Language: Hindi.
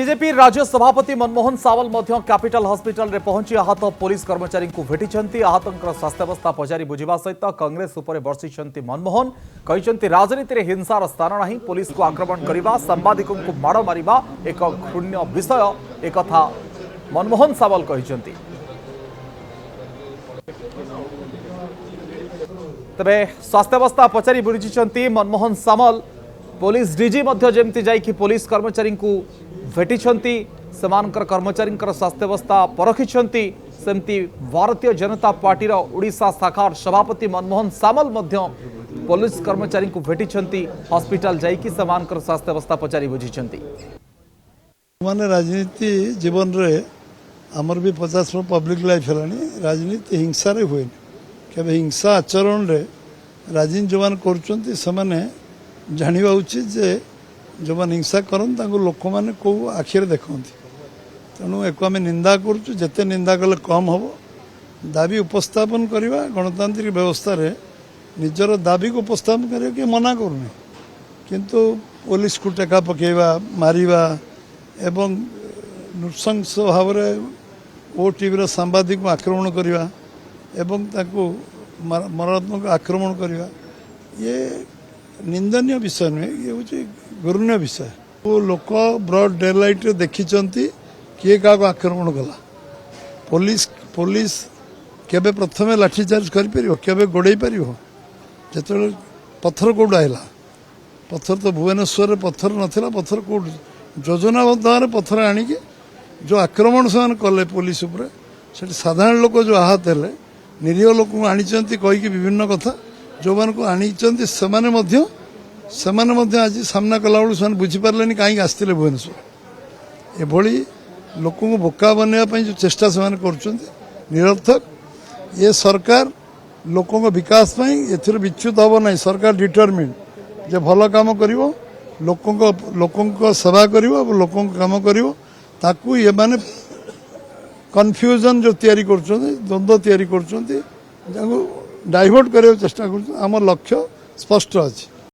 बीजेपी राज्य सभापति मनमोहन सावल कैपिटल हॉस्पिटल रे पहुंची आहत पुलिस कर्मचारी को भेटी आहतों स्वास्थ्यावस्था पचारि बुझा सहित कांग्रेस उपर बर्षिंट मनमोहन कहते राजनीति में हिंसार स्थान नहीं पुलिस को आक्रमण करने सांबादिकों को माड़ मारिबा एक घृण्य विषय एक मनमोहन सावल कहते। तबे स्वास्थ्यावस्था पचारि बुझिंट मनमोहन सावल पुलिस डीजी जमती जाइकी पुलिस कर्मचारी को भेटी कर्मचारी स्वास्थ्यावस्था परखिंट सेमती भारतीय जनता पार्टी ओडिशा शाखार सभापति मनमोहन सावल पुलिस कर्मचारी को भेटी हॉस्पिटल जाइकी स्वास्थ्यावस्था पचारि बुझिंट। माने राजनीति जीवन रे आमर भी 50 पब्लिक लाइफ है राजनीति हिंसा रे हुए केवल हिंसा आचरण रे राजनीति जो मान कर जाना उचित जे जो मैंने हिंसा करते लोक मैंने कौ आखिरे देखते तेणु एक आम निंदा करते निंदा कले कम हम दाबी उपस्थापन करवा गणतांत्रिक व्यवस्था रे निजर दाबी को उपस्थापन करने कि मना करूनी किंतु पुलिस को टेका पकेवा मारिबा एवं नृशंस भाव ओटीवी सांबादिक आक्रमण करवा एवं ताकू मारात्मक आक्रमण करवा ये निंदनीय विषय नुहे ये हूँ गुरुण्य विषय वो लोक ब्रॉड डे लाइट देखी किए क्या आक्रमण कला पुलिस पुलिस केबे प्रथमे लाठीचार्ज कर गोड़े पार जो पत्थर कौट आला पत्थर तो भुवनेश्वर पत्थर नाला पत्थर कौट योजनाबद्ध भाव पत्थर आणिकी जो आक्रमण से कले पुलिस उपर से साधारण लोक जो आहत है निरीह लोक आनी कहीकि विभिन्न कथा जो मान को आनी से आज सामना कला बेलू से बुझीपारे कहीं आसते भुवनेश्वर एभली लोक को बोका बनवाई जो चेष्टा से कर निरर्थक ये सरकार लोकों विकास ए विच्युत हम ना सरकार डिटरमिन जे भल काम कर लोकों सेवा कर लोकों काम कर ये माने कन्फ्यूजन जो तैयारी कर द्वंद्व तैयारी कर डाइवर्ट करने चेष्टा कर लक्ष्य स्पष्ट अच्छी।